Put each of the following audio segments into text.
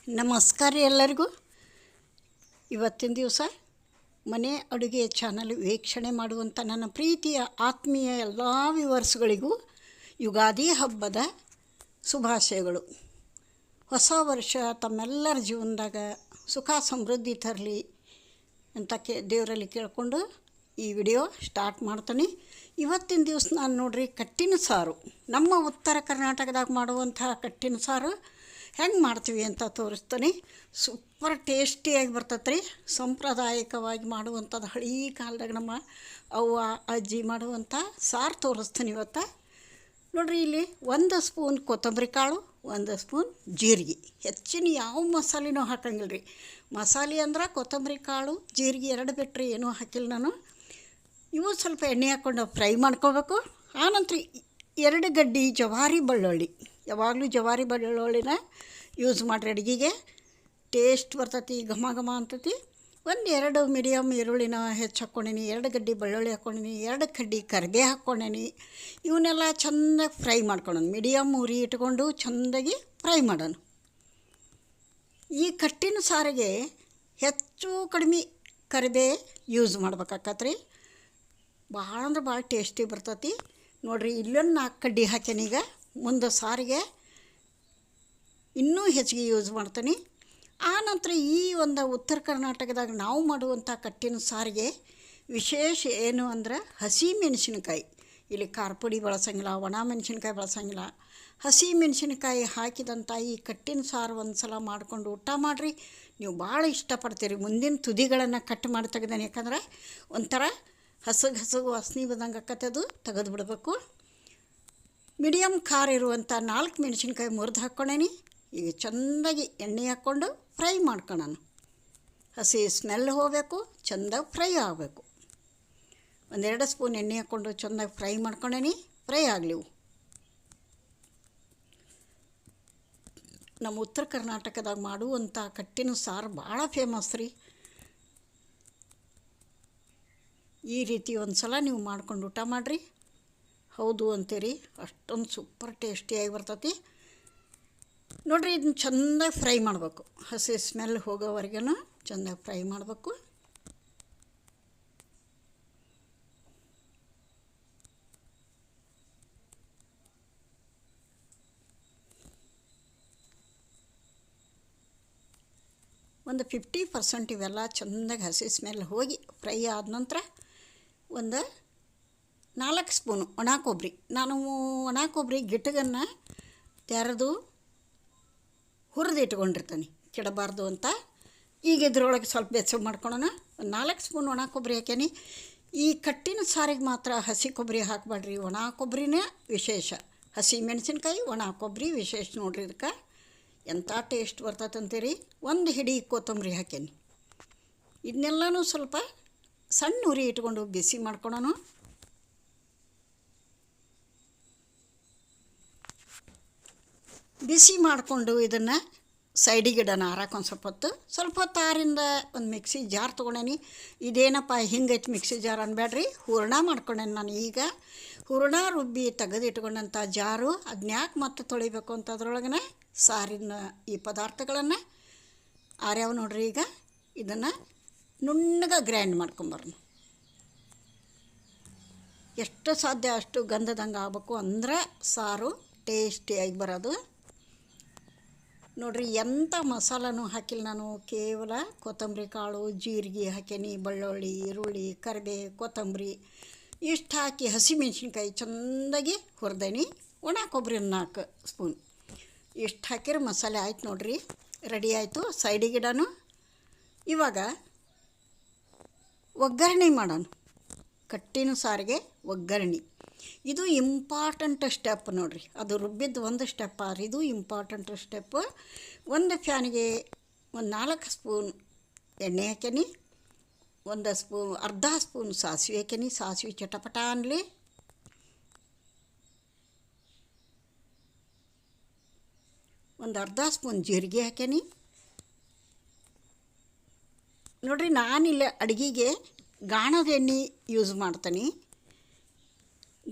ನಮಸ್ಕಾರ ರೀ ಎಲ್ಲರಿಗೂ. ಇವತ್ತಿನ ದಿವಸ ಮನೆ ಅಡುಗೆ ಚಾನಲ್ ವೀಕ್ಷಣೆ ಮಾಡುವಂಥ ನನ್ನ ಪ್ರೀತಿಯ ಆತ್ಮೀಯ ಎಲ್ಲ ವ್ಯೂವರ್ಸ್ಗಳಿಗೂ ಯುಗಾದಿ ಹಬ್ಬದ ಶುಭಾಶಯಗಳು. ಹೊಸ ವರ್ಷ ತಮ್ಮೆಲ್ಲರ ಜೀವನದಾಗ ಸುಖ ಸಮೃದ್ಧಿ ತರಲಿ ಅಂತ ದೇವರಲ್ಲಿ ಕೇಳಿಕೊಂಡು ಈ ವಿಡಿಯೋ ಸ್ಟಾರ್ಟ್ ಮಾಡ್ತೀನಿ. ಇವತ್ತಿನ ದಿವಸ ನಾನು ನೋಡ್ರಿ ಕಟ್ಟಿನ ಸಾರು, ನಮ್ಮ ಉತ್ತರ ಕರ್ನಾಟಕದಾಗ ಮಾಡುವಂಥ ಕಟ್ಟಿನ ಸಾರು ಹೆಂಗೆ ಮಾಡ್ತೀವಿ ಅಂತ ತೋರಿಸ್ತೀನಿ. ಸೂಪರ್ ಟೇಸ್ಟಿಯಾಗಿ ಬರ್ತೈತೆ ರೀ. ಸಾಂಪ್ರದಾಯಿಕವಾಗಿ ಮಾಡುವಂಥದ್ದು ಹಳೀ ಕಾಲದಾಗ ನಮ್ಮ ಅವ್ವ ಅಜ್ಜಿ ಮಾಡುವಂಥ ಸಾರು ತೋರಿಸ್ತೀನಿ ಇವತ್ತು. ನೋಡಿರಿ, ಇಲ್ಲಿ 1 ಸ್ಪೂನ್ ಕೊತ್ತಂಬರಿ ಕಾಳು, 1 ಸ್ಪೂನ್ ಜೀರಿಗೆ. ಹೆಚ್ಚಿನ ಯಾವ ಮಸಾಲೆನೂ ಹಾಕಂಗಿಲ್ಲ ರೀ. ಮಸಾಲೆ ಅಂದ್ರೆ ಕೊತ್ತಂಬರಿ ಕಾಳು ಜೀರಿಗೆ 2 ಬಿಟ್ಟರೆ ಏನೂ ಹಾಕಿಲ್ಲ ನಾನು. ಇವು ಸ್ವಲ್ಪ ಎಣ್ಣೆ ಹಾಕ್ಕೊಂಡು ಫ್ರೈ ಮಾಡ್ಕೋಬೇಕು. ಆನಂತರ 2 ಗಡ್ಡೆ ಜವಾರಿ ಬೆಳ್ಳುಳ್ಳಿ, ಯಾವಾಗಲೂ ಜವಾರಿ ಬೆಳ್ಳುಳ್ಳಿನ ಯೂಸ್ ಮಾಡಿರಿ, ಅಡುಗೆಗೆ ಟೇಸ್ಟ್ ಬರ್ತೈತಿ, ಘಮ ಘಮ ಅಂತೈತಿ. 1-2 ಮೀಡಿಯಮ್ ಈರುಳ್ಳಿನ ಹೆಚ್ಚು ಹಾಕ್ಕೊಂಡೀನಿ, 2 ಗಡ್ಡೆ ಬೆಳ್ಳುಳ್ಳಿ ಹಾಕ್ಕೊಂಡೀನಿ, 2 ಕಡ್ಡಿ ಕರಿಬೇ ಹಾಕ್ಕೊಂಡೀನಿ. ಇವನ್ನೆಲ್ಲ ಚೆಂದಾಗಿ ಫ್ರೈ ಮಾಡ್ಕೊಳ್ಳೋಣ. ಮೀಡಿಯಮ್ ಉರಿ ಇಟ್ಕೊಂಡು ಚೆಂದಾಗಿ ಫ್ರೈ ಮಾಡೋಣ. ಈ ಕಟ್ಟಿನ ಸಾರಿಗೆ ಹೆಚ್ಚು ಕಡಿಮೆ ಕರಿಬೇ ಯೂಸ್ ಮಾಡ್ಬೇಕಾಕತ್ರಿ. ಭಾಳ ಅಂದ್ರೆ ಭಾಳ ಟೇಸ್ಟಿ ಬರ್ತೈತಿ. ನೋಡಿರಿ, ಇಲ್ಲೊಂದು 4 ಕಡ್ಡಿ ಹಾಕ್ಯಾನೀಗ. ಮುಂದೆ ಸಾರಿಗೆ ಇನ್ನೂ ಹೆಚ್ಚಿಗೆ ಯೂಸ್ ಮಾಡ್ತೀನಿ. ಆನಂತರ ಈ ಒಂದು ಉತ್ತರ ಕರ್ನಾಟಕದಾಗ ನಾವು ಮಾಡುವಂಥ ಕಟ್ಟಿನ ಸಾರಿಗೆ ವಿಶೇಷ ಏನು ಅಂದ್ರೆ ಹಸಿ ಮೆಣಸಿನ್ಕಾಯಿ. ಇಲ್ಲಿ ಖಾರ ಪುಡಿ ಬಳಸಂಗಿಲ್ಲ, ಒಣ ಮೆಣಸಿನ್ಕಾಯಿ ಬಳಸಂಗಿಲ್ಲ. ಹಸಿ ಮೆಣಸಿನ್ಕಾಯಿ ಹಾಕಿದಂಥ ಈ ಕಟ್ಟಿನ ಸಾರು ಒಂದು ಸಲ ಮಾಡ್ಕೊಂಡು ಊಟ ಮಾಡಿರಿ, ನೀವು ಭಾಳ ಇಷ್ಟಪಡ್ತೀರಿ. ಮುಂದಿನ ತುದಿಗಳನ್ನು ಕಟ್ ಮಾಡಿ ತೆಗೆದೇನೆ, ಯಾಕಂದ್ರೆ ಒಂಥರ ಹಸಗು ವಾಸನೆ ಬಂದಂಗೆ ಆಕತ್ತೆ, ಅದು ತೆಗೆದು ಬಿಡಬೇಕು. ಮೀಡಿಯಮ್ ಖಾರ ಇರುವಂಥ 4 ಮೆಣಸಿನ್ಕಾಯಿ ಮುರಿದು ಹಾಕ್ಕೊಂಡೇನಿ. ಈಗ ಚೆಂದಾಗಿ ಎಣ್ಣೆ ಹಾಕ್ಕೊಂಡು ಫ್ರೈ ಮಾಡ್ಕೊಳ್ಳೋಣ. ಹಸಿ ಸ್ಮೆಲ್ ಹೋಗಬೇಕು, ಚೆಂದಾಗಿ ಫ್ರೈ ಆಗಬೇಕು. 1-2 ಸ್ಪೂನ್ ಎಣ್ಣೆ ಹಾಕ್ಕೊಂಡು ಚೆಂದಾಗಿ ಫ್ರೈ ಮಾಡ್ಕೊಂಡೇನಿ. ಫ್ರೈ ಆಗಲಿ. ನಮ್ಮ ಉತ್ತರ ಕರ್ನಾಟಕದಾಗ ಮಾಡುವಂಥ ಕಟ್ಟಿನ ಸಾರು ಭಾಳ ಫೇಮಸ್ ರೀ. ಈ ರೀತಿ ಒಂದು ಸಲ ನೀವು ಮಾಡ್ಕೊಂಡು ಊಟ ಮಾಡಿರಿ, ಹೌದು ಅಂತೀರಿ, ಅಷ್ಟೊಂದು ಸೂಪರ್ ಟೇಸ್ಟಿಯಾಗಿ ಬರ್ತೈತಿ. ನೋಡಿರಿ, ಇದನ್ನ ಚೆಂದಾಗಿ ಫ್ರೈ ಮಾಡಬೇಕು. ಹಸಿ ಸ್ಮೆಲ್ ಹೋಗೋವರೆಗೂ ಚೆಂದಾಗಿ ಫ್ರೈ ಮಾಡಬೇಕು. ಒಂದು 50% ಇವೆಲ್ಲ ಚೆಂದಾಗಿ ಹಸಿ ಸ್ಮೆಲ್ ಹೋಗಿ ಫ್ರೈ ಆದ ನಂತರ ಒಂದು 4 ಸ್ಪೂನು ಒಣ ಕೊಬ್ಬರಿ. ನಾನು ಒಣ ಕೊಬ್ಬರಿ ಗಿಟಗನ್ನು ತೆರೆದು ಹುರಿದು ಇಟ್ಕೊಂಡಿರ್ತೀನಿ, ಕೆಡಬಾರ್ದು ಅಂತ. ಈಗ ಇದ್ರೊಳಗೆ ಸ್ವಲ್ಪ ಬೆಚ್ಚಗೆ ಮಾಡ್ಕೊಳ್ಳೋಣ. ಒಂದು 4 ಸ್ಪೂನ್ ಒಣ ಕೊಬ್ಬರಿ ಹಾಕ್ಯಾನಿ. ಈ ಕಟ್ಟಿನ ಸಾರಿಗೆ ಮಾತ್ರ ಹಸಿ ಕೊಬ್ಬರಿ ಹಾಕಬೇಡ್ರಿ, ಒಣ ಕೊಬ್ಬರಿನೇ ವಿಶೇಷ. ಹಸಿ ಮೆಣಸಿನ್ಕಾಯಿ, ಒಣ ಕೊಬ್ಬರಿ ವಿಶೇಷ ನೋಡ್ರಿ. ಇದಕ್ಕೆ ಎಂಥ ಟೇಸ್ಟ್ ಬರ್ತೈತೆ ಅಂತೀರಿ. 1 ಹಿಡಿ ಕೊತ್ತಂಬರಿ ಹಾಕ್ಯಾನಿ. ಇದನ್ನೆಲ್ಲನೂ ಸ್ವಲ್ಪ ಸಣ್ಣ ಉರಿ ಇಟ್ಕೊಂಡು ಬಿಸಿ ಮಾಡ್ಕೊಳ್ಳೋಣ. ಬಿಸಿ ಮಾಡಿಕೊಂಡು ಇದನ್ನು ಸೈಡಿಗೆ ಇಡೋಣ, ಆರಕ್ಕೆ ಒಂದು ಸ್ವಲ್ಪ ಹೊತ್ತು ಆರಿಂದ ಒಂದು ಮಿಕ್ಸಿ ಜಾರ್ ತೊಗೊಂಡೇನಿ. ಇದೇನಪ್ಪ ಹಿಂಗೈತಿ ಮಿಕ್ಸಿ ಜಾರ್ ಅನ್ಬೇಡ್ರಿ, ಹೂರಣ ಮಾಡ್ಕೊಂಡೇನಿ ನಾನು. ಈಗ ಹೂರಣ ರುಬ್ಬಿ ತೆಗೆದು ಇಟ್ಕೊಂಡಂಥ ಜಾರು, ಅದನ್ಯಾಕೆ ಮತ್ತೆ ತೊಳಿಬೇಕು ಅಂತ ಅದ್ರೊಳಗನೆ ಸಾರಿನ ಈ ಪದಾರ್ಥಗಳನ್ನು ಆರ್ಯಾವ ನೋಡ್ರಿ. ಈಗ ಇದನ್ನು ನುಣ್ಣಗೆ ಗ್ರೈಂಡ್ ಮಾಡ್ಕೊಂಬರೋಣ. ಎಷ್ಟು ಸಾಧ್ಯ ಅಷ್ಟು ಗಂಧದಂಗೆ ಆಗಬೇಕು, ಅಂದ್ರೆ ಸಾರು ಟೇಸ್ಟಿಯಾಗಿ ಬರೋದು. ನೋಡಿರಿ, ಎಂಥ ಮಸಾಲನೂ ಹಾಕಿಲ್ಲ ನಾನು. ಕೇವಲ ಕೊತ್ತಂಬರಿ ಕಾಳು, ಜೀರಿಗೆ ಹಾಕೀನಿ, ಬೆಳ್ಳುಳ್ಳಿ, ಈರುಳ್ಳಿ, ಕರಿಬೇ, ಕೊತ್ತಂಬರಿ ಇಷ್ಟು ಹಾಕಿ ಹಸಿ ಮೆಣಸಿನ್ಕಾಯಿ ಚೆಂದಾಗಿ ಹುರಿದೇನಿ. ಒಣ ಕೊಬ್ಬರಿ 4 ಸ್ಪೂನ್ ಇಷ್ಟು ಹಾಕಿರೋ ಮಸಾಲೆ ಆಯ್ತು ನೋಡಿರಿ, ರೆಡಿ ಆಯಿತು. ಸೈಡಿಗೆ ಇಡೋಣ. ಇವಾಗ ಒಗ್ಗರಣೆ ಮಾಡೋಣ. ಕಟ್ಟಿನ ಸಾರಿಗೆ ಒಗ್ಗರಣೆ ಇದು ಇಂಪಾರ್ಟೆಂಟ್ ಸ್ಟೆಪ್ ನೋಡಿರಿ. ಅದು ರುಬ್ಬಿದ್ದು ಒಂದು ಸ್ಟೆಪ್ ಆದ್ರೆ ಇದು ಇಂಪಾರ್ಟೆಂಟ್ ಸ್ಟೆಪ್. ಒಂದು ಫ್ಯಾನಿಗೆ ಒಂದು 4 ಸ್ಪೂನ್ ಎಣ್ಣೆ ಹಾಕ್ಯಾನಿ. ಅರ್ಧ ಸ್ಪೂನ್ ಸಾಸಿವೆ ಹಾಕ್ಯಾನಿ. ಸಾಸಿವೆ ಚಟಪಟ ಅನ್ನಲಿ. ಒಂದು ಅರ್ಧ ಸ್ಪೂನ್ ಜೀರಿಗೆ ಹಾಕ್ಯಾನಿ. ನೋಡಿರಿ, ನಾನಿಲ್ಲ ಅಡುಗೆಗೆ ಗಾಣದ ಎಣ್ಣೆ ಯೂಸ್ ಮಾಡ್ತೀನಿ.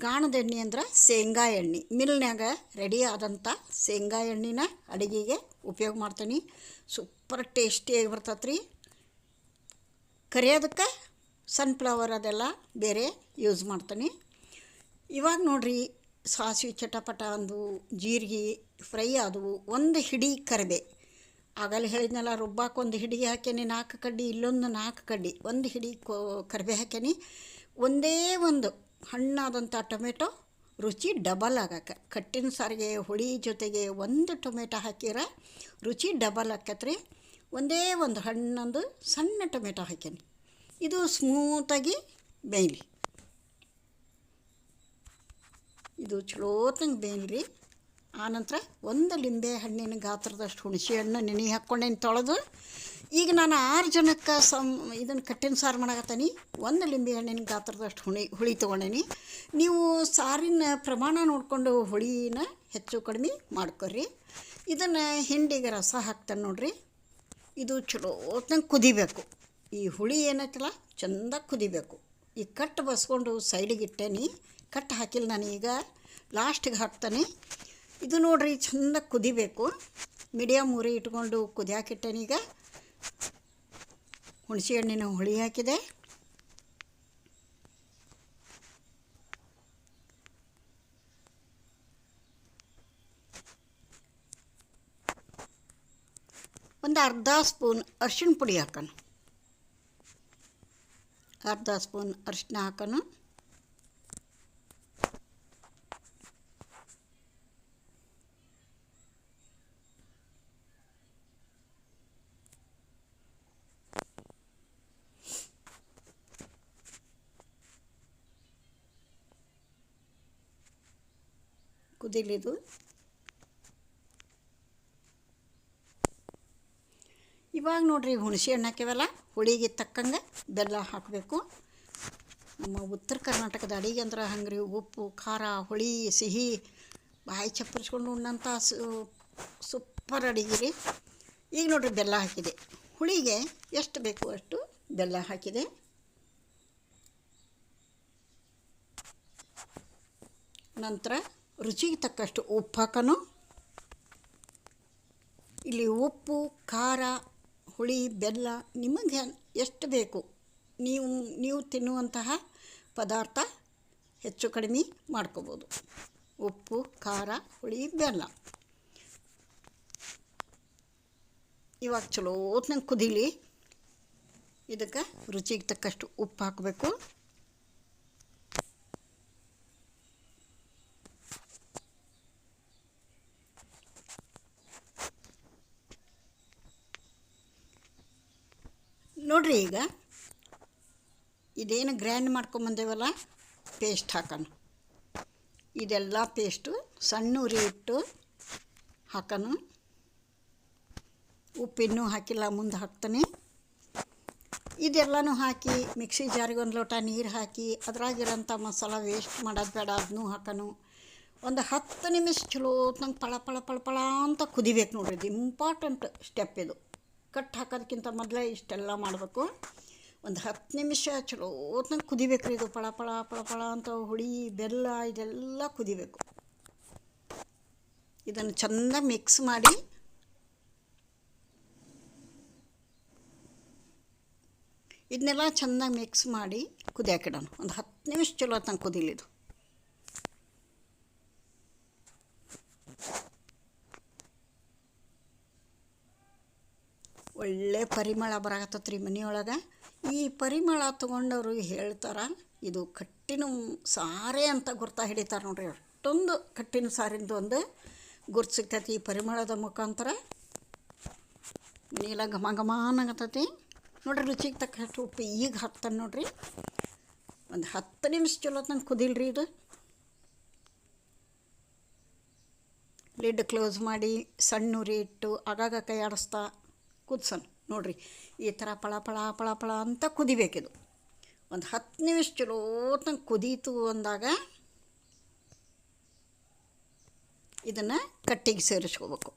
ಗಾಣದ ಎಣ್ಣೆ ಅಂದ್ರೆ ಶೇಂಗಾ ಎಣ್ಣೆ, ಮಿಲ್ನ್ಯಾಗ ರೆಡಿ ಆದಂಥ ಶೇಂಗಾ ಎಣ್ಣೆನ ಅಡುಗೆಗೆ ಉಪಯೋಗ ಮಾಡ್ತೀನಿ. ಸೂಪರ್ ಟೇಸ್ಟಿಯಾಗಿ ಬರ್ತೈತೆ ರೀ. ಕರಿಯೋದಕ್ಕೆ ಸನ್ಫ್ಲವರ್ ಅದೆಲ್ಲ ಬೇರೆ ಯೂಸ್ ಮಾಡ್ತೀನಿ. ಇವಾಗ ನೋಡಿರಿ, ಸಾಸಿವೆ ಚಟಪಟ ಅಂದು, ಜೀರಿಗೆ ಫ್ರೈ ಆದವು, ಒಂದು ಹಿಡಿ ಕರಿಬೇ, ಆಗಲ್ಲ ಹೇಳಿದ್ನಲ್ಲ, ರುಬ್ಬಾಕ ಒಂದು ಹಿಡಿ ಹಾಕ್ಯಾನಿ 4 ಕಡ್ಡಿ, ಇಲ್ಲೊಂದು 4 ಕಡ್ಡಿ, ಒಂದು ಹಿಡಿ ಕರಿಬೇ ಹಾಕ್ಯಾನಿ. ಒಂದೇ ಒಂದು ಹಣ್ಣಾದಂಥ ಟೊಮೆಟೊ, ರುಚಿ ಡಬಲ್ ಆಗಕ್ಕೆ. ಕಟ್ಟಿನ ಸಾರಿಗೆ ಹುಳಿ ಜೊತೆಗೆ ಒಂದು ಟೊಮೆಟೊ ಹಾಕಿರ ರುಚಿ ಡಬಲ್ ಆಕತ್ರಿ. ಒಂದೇ ಒಂದು ಹಣ್ಣೊಂದು ಸಣ್ಣ ಟೊಮೆಟೊ ಹಾಕ್ಯಾನಿ. ಇದು ಸ್ಮೂತಾಗಿ ಬೇಯಲಿ. ಇದು ಚಲೋತಂಗೆ ಬೇಯಲಿ. ಆನಂತರ ಒಂದು ಲಿಂಬೆ ಹಣ್ಣಿನ ಗಾತ್ರದಷ್ಟು ಹುಣಸೆ ಹಣ್ಣು ನೆನೆ ಹಾಕ್ಕೊಂಡೇನು ತೊಳೆದು. ಈಗ ನಾನು 6 ಜನಕ್ಕೆ ಇದನ್ನು ಕಟ್ಟಿನ ಸಾರು ಮಾಡಕತ್ತೀನಿ. ಒಂದು ಲಿಂಬೆ ಹಣ್ಣಿನ ಗಾತ್ರದಷ್ಟು ಹುಳಿ ತೊಗೊಂಡೇನಿ. ನೀವು ಸಾರಿನ ಪ್ರಮಾಣ ನೋಡಿಕೊಂಡು ಹುಳಿನ ಹೆಚ್ಚು ಕಡಿಮೆ ಮಾಡ್ಕೊರಿ. ಇದನ್ನು ಹಿಂಡಿಗೆ ರಸ ಹಾಕ್ತಾನೆ ನೋಡಿರಿ. ಇದು ಚಲೋತಂಗೆ ಕುದಿಬೇಕು. ಈ ಹುಳಿ ಏನೈತಲ್ಲ ಚೆಂದ ಕುದಿಬೇಕು. ಈ ಕಟ್ಟು ಬಸ್ಕೊಂಡು ಸೈಡಿಗೆ ಇಟ್ಟೇನಿ. ಕಟ್ಟು ಹಾಕಿಲ್ಲ ನಾನು, ಈಗ ಲಾಸ್ಟಿಗೆ ಹಾಕ್ತಾನೆ. ಇದು ನೋಡಿರಿ ಚೆಂದ ಕುದಿಬೇಕು. ಮೀಡಿಯಮ್ ಉರಿ ಇಟ್ಕೊಂಡು ಕುದಿಯಾಕಿಟ್ಟೇನಿ. ಈಗ ಹುಣಸೆ ಹಣ್ಣಿನ ಹುಳಿ ಹಾಕಿದೆ. ಒಂದು ಅರ್ಧ ಸ್ಪೂನ್ ಅರಿಶಿಣ ಪುಡಿ ಹಾಕೋಣ. ಅರ್ಧ ಸ್ಪೂನ್ ಅರಿಶಿನ ಹಾಕೋಣ. ಕುದಿಲಿದು. ಇವಾಗ ನೋಡಿರಿ, ಹುಣಸೆ ಹಣ್ಣು ಹಾಕ್ಯವಲ್ಲ, ಹುಳಿಗೆ ತಕ್ಕಂಗೆ ಬೆಲ್ಲ ಹಾಕಬೇಕು. ನಮ್ಮ ಉತ್ತರ ಕರ್ನಾಟಕದ ಅಡಿಗೆ ಅಂದ್ರೆ ಹಂಗೆ ರೀ. ಉಪ್ಪು, ಖಾರ, ಹುಳಿ, ಸಿಹಿ ಬಾಯಿ ಚಪ್ಪರಿಸ್ಕೊಂಡು ಉಣ್ಣಂಥ ಸೂಪರ್ ಅಡಿಗೆ ರೀ. ಈಗ ನೋಡಿರಿ, ಬೆಲ್ಲ ಹಾಕಿದೆ. ಹುಳಿಗೆ ಎಷ್ಟು ಬೇಕು ಅಷ್ಟು ಬೆಲ್ಲ ಹಾಕಿದೆ. ನಂತರ ರುಚಿಗೆ ತಕ್ಕಷ್ಟು ಉಪ್ಪು ಹಾಕೋಣ. ಇಲ್ಲಿ ಉಪ್ಪು, ಖಾರ, ಹುಳಿ, ಬೆಲ್ಲ ನಿಮಗೆ ಎಷ್ಟು ಬೇಕು ನೀವು ತಿನ್ನುವಂತಹ ಪದಾರ್ಥ ಹೆಚ್ಚು ಕಡಿಮೆ ಮಾಡ್ಕೋಬೋದು. ಉಪ್ಪು, ಖಾರ, ಹುಳಿ, ಬೆಲ್ಲ. ಇವಾಗ ಚಲೋತ್ನಂಗೆ ಕುದೀಲಿ. ಇದಕ್ಕೆ ರುಚಿಗೆ ತಕ್ಕಷ್ಟು ಉಪ್ಪು ಹಾಕಬೇಕು. ನೋಡಿರಿ, ಈಗ ಇದೇನು ಗ್ರ್ಯಾಂಡ್ ಮಾಡ್ಕೊಂಬಂದೇವಲ್ಲ, ಪೇಸ್ಟ್ ಹಾಕೋಣ. ಇದೆಲ್ಲ ಪೇಸ್ಟು ಸಣ್ಣ ಉರಿ ಇಟ್ಟು ಹಾಕೋಣ. ಉಪ್ಪಿನ್ನೂ ಹಾಕಿಲ್ಲ, ಮುಂದೆ ಹಾಕ್ತಾನೆ. ಇದೆಲ್ಲನೂ ಹಾಕಿ ಮಿಕ್ಸಿ ಜಾರಿಗೆ ಒಂದು ಲೋಟ ನೀರು ಹಾಕಿ ಅದ್ರಾಗಿರೋಂಥ ಮಸಾಲ ವೇಸ್ಟ್ ಮಾಡೋದು ಬೇಡ, ಅದನ್ನೂ ಹಾಕೋಣ. ಒಂದು 10 ನಿಮಿಷ ಚಲೋತ್ನಂಗೆ ಪಳ ಪಳ ಪಳ ಪಳ ಅಂತ ಕುದಿಬೇಕು. ನೋಡಿರಿ, ಇದು ಇಂಪಾರ್ಟೆಂಟ್ ಸ್ಟೆಪ್. ಇದು ಕಟ್ಟು ಹಾಕೋದಕ್ಕಿಂತ ಮೊದಲೇ ಇಷ್ಟೆಲ್ಲ ಮಾಡಬೇಕು. ಒಂದು 10 ನಿಮಿಷ ಚಲೋತ್ನಂಗೆ ಕುದಿಬೇಕು ರೀ. ಇದು ಪಳ ಪಳ ಪಳ ಪಳ ಅಂತ ಹುಳಿ, ಬೆಲ್ಲ ಇದೆಲ್ಲ ಕುದಿಬೇಕು. ಇದನ್ನು ಚೆಂದ ಮಿಕ್ಸ್ ಮಾಡಿ ಇದನ್ನೆಲ್ಲ ಚೆನ್ನಾಗಿ ಮಿಕ್ಸ್ ಮಾಡಿ ಕುದಿಯಾಕಿಡೋಣ. ಒಂದು 10 ನಿಮಿಷ ಚಲೋ ಹೊತ್ತಂಗೆ ಕುದಿಲಿದು. ಒಳ್ಳೆ ಪರಿಮಳ ಬರಾಕತ್ತೈತೆ ರೀ ಮನೆಯೊಳಗೆ. ಈ ಪರಿಮಳ ತೊಗೊಂಡವ್ರು ಹೇಳ್ತಾರೆ ಇದು ಕಟ್ಟಿನ ಸಾರೇ ಅಂತ ಗುರ್ತಾ ಹಿಡಿತಾರೆ ನೋಡ್ರಿ. ಅಷ್ಟೊಂದು ಕಟ್ಟಿನ ಸಾರಿಂದು ಒಂದು ಗುರ್ತು ಸಿಗ್ತೈತಿ ಈ ಪರಿಮಳದ ಮುಖಾಂತರ. ಮನೆಯೆಲ್ಲ ಘಮ ಘಮ ಅನ್ನಕತ್ತೈತಿ ನೋಡ್ರಿ. ರುಚಿಗೆ ತಕ್ಕಷ್ಟು ಉಪ್ಪು ಈಗ ಹಾಕ್ತಾನೆ ನೋಡ್ರಿ. ಒಂದು 10 ನಿಮಿಷ ಚಲೋ ನಂಗೆ ಕುದಿಲ್ರಿ. ಇದು ಲಿಡ್ ಕ್ಲೋಸ್ ಮಾಡಿ ಸಣ್ಣ ಉರಿ ಇಟ್ಟು ಆಗಾಗ ಕೈ ಆಡಿಸ್ತಾ ಕುದ್ಸೋಣ ನೋಡಿರಿ. ಈ ಥರ ಪಳ ಪಳ ಪಳ ಪಳ ಅಂತ ಕುದಿಬೇಕಿದು. ಒಂದು 10 ನಿಮಿಷ ಚಲೋತಂಗೆ ಕುದೀತು ಅಂದಾಗ ಇದನ್ನು ಕಟ್ಟಿಗೆ ಸೇರಿಸ್ಕೋಬೇಕು.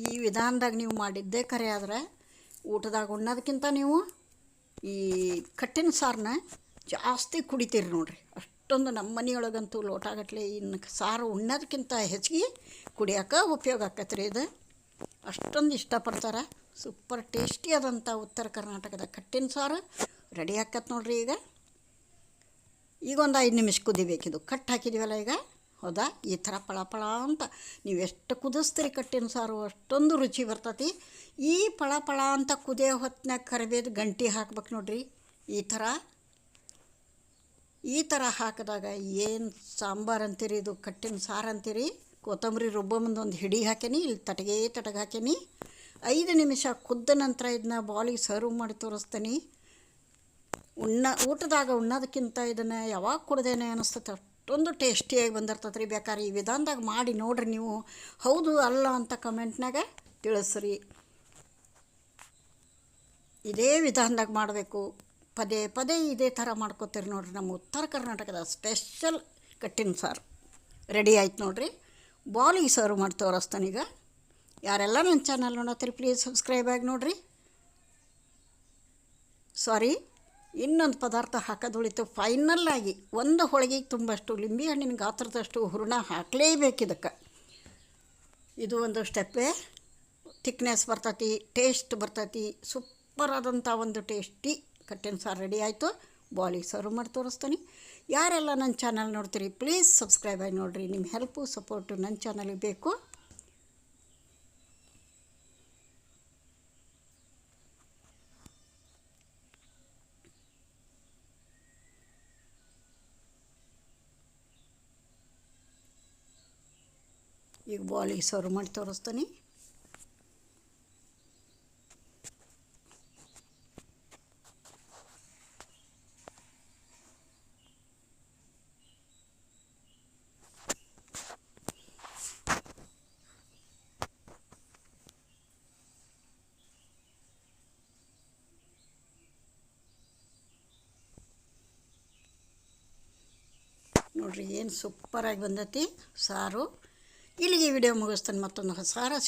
ಈ ವಿಧಾನದಾಗ ನೀವು ಮಾಡಿದ್ದೇ ಖರೆ ಆದ್ರೆ ಊಟದಾಗ ಉಣ್ಣೋದಕ್ಕಿಂತ ನೀವು ಈ ಕಟ್ಟಿನ ಸಾರನ್ನ ಜಾಸ್ತಿ ಕುಡಿತೀರಿ ನೋಡ್ರಿ. ಅಷ್ಟೊಂದು ನಮ್ಮ ಮನೆಯೊಳಗಂತೂ ಲೋಟಗಟ್ಟಲೆ ಇನ್ನು ಸಾರು ಉಣ್ಣೋದಕ್ಕಿಂತ ಹೆಚ್ಚಿಗೆ ಕುಡಿಯೋಕೆ ಉಪಯೋಗ ಆಕೈತೆ ರೀ ಇದು. ಅಷ್ಟೊಂದು ಇಷ್ಟಪಡ್ತಾರೆ. ಸೂಪರ್ ಟೇಸ್ಟಿ ಆದಂಥ ಉತ್ತರ ಕರ್ನಾಟಕದ ಕಟ್ಟಿನ ಸಾರು ರೆಡಿ ಆಕತ್ತೆ ನೋಡ್ರಿ. ಈಗ ಒಂದು 5 ನಿಮಿಷ ಕುದಿಬೇಕಿದು. ಕಟ್ಟು ಹಾಕಿದ್ದೀವಲ್ಲ ಈಗ, ಹೌದಾ? ಈ ಥರ ಪಳ ಪಳ ಅಂತ ನೀವು ಎಷ್ಟು ಕುದಿಸ್ತೀರಿ ಕಟ್ಟಿನ ಸಾರು ಅಷ್ಟೊಂದು ರುಚಿ ಬರ್ತೈತಿ. ಈ ಪಳ ಪಳ ಅಂತ ಕುದಿಯೋ ಹೊತ್ತಿನಾಗ ಕರಿಬೇದು ಗಂಟಿ ಹಾಕ್ಬೇಕು ನೋಡ್ರಿ. ಈ ಥರ ಹಾಕಿದಾಗ ಏನು ಸಾಂಬಾರು ಅಂತೀರಿ, ಇದು ಕಟ್ಟಿನ ಸಾರು ಅಂತೀರಿ. ಕೊತ್ತಂಬರಿ ರುಬ್ಬ ಮುಂದೆ ಒಂದು ಹಿಡಿ ಹಾಕೀನಿ, ಇಲ್ಲಿ ತಟಗೆ ಹಾಕೀನಿ. 5 ನಿಮಿಷ ಕುದ್ದ ನಂತರ ಇದನ್ನ ಬಾಲಿಗೆ ಸರ್ವ್ ಮಾಡಿ ತೋರಿಸ್ತೀನಿ. ಊಟದಾಗ ಉಣ್ಣೋದಕ್ಕಿಂತ ಇದನ್ನು ಯಾವಾಗ ಕುಡ್ದೇನೆ ಅನ್ನಿಸ್ತೈತೆ, ಅಷ್ಟೊಂದು ಟೇಸ್ಟಿಯಾಗಿ ಬಂದಿರ್ತೈತೆ ರೀ. ಬೇಕಾದ್ರೆ ಈ ವಿಧಾನದಾಗ ಮಾಡಿ ನೋಡ್ರಿ ನೀವು. ಹೌದು ಅಲ್ಲ ಅಂತ ಕಮೆಂಟ್ನಾಗ ತಿಳಿಸ್ರಿ. ಇದೇ ವಿಧಾನದಾಗ ಮಾಡಬೇಕು. ಪದೇ ಪದೇ ಇದೇ ಥರ ಮಾಡ್ಕೋತೀರಿ ನೋಡ್ರಿ. ನಮ್ಮ ಉತ್ತರ ಕರ್ನಾಟಕದ ಸ್ಪೆಷಲ್ ಕಟ್ಟಿನ ಸಾರು ರೆಡಿ ಆಯ್ತು ನೋಡ್ರಿ. ಬಾಲಿಗೆ ಸರ್ವ್ ಮಾಡಿ ತೋರಿಸ್ತಾನೀಗ. ಯಾರೆಲ್ಲ ನನ್ನ ಚಾನಲ್ ನೋಡತ್ತೀರಿ ಪ್ಲೀಸ್ ಸಬ್ಸ್ಕ್ರೈಬ್ ಆಗಿ ನೋಡ್ರಿ. ಸಾರಿ, ಇನ್ನೊಂದು ಪದಾರ್ಥ ಹಾಕೋದುಳಿತು. ಫೈನಲ್ಲಾಗಿ ಒಂದು ಹೋಳಿಗೆಗೆ ತುಂಬಷ್ಟು ಲಿಂಬೆ ಹಣ್ಣಿನ ಗಾತ್ರದಷ್ಟು ಹೂರಣ ಹಾಕಲೇಬೇಕು ಇದಕ್ಕೆ. ಇದು ಒಂದು ಸ್ಟೆಪ್ಪೇ. ಥಿಕ್ನೆಸ್ ಬರ್ತೈತಿ, ಟೇಸ್ಟ್ ಬರ್ತೈತಿ. ಸೂಪರ್ ಆದಂಥ ಒಂದು ಟೇಸ್ಟಿ ಕಟ್ಟಿನ ಸಾರು ರೆಡಿ ಆಯಿತು. ಬಾಲಿಗೆ ಸರ್ವ್ ಮಾಡಿ ತೋರಿಸ್ತೀನಿ. ಯಾರೆಲ್ಲ ನನ್ನ ಚಾನಲ್ ನೋಡ್ತೀರಿ ಪ್ಲೀಸ್ ಸಬ್ಸ್ಕ್ರೈಬ್ ಆಗಿ ನೋಡಿರಿ. ನಿಮ್ಮ ಹೆಲ್ಪು ಸಪೋರ್ಟು ನನ್ನ ಚಾನಲಿಗೆ ಬೇಕು. ಈಗ ಬಾಲಿಗೆ ಸರ್ವ್ ಮಾಡಿ ತೋರಿಸ್ತೀನಿ. ನೋಡಿರಿ ಏನು ಸೂಪರಾಗಿ ಬಂದೈತಿ ಸಾರು. ಇಲ್ಲಿಗೆ ವಿಡಿಯೋ ಮುಗಿಸ್ತಾನೆ. ಮತ್ತೊಂದು ಹೊಸ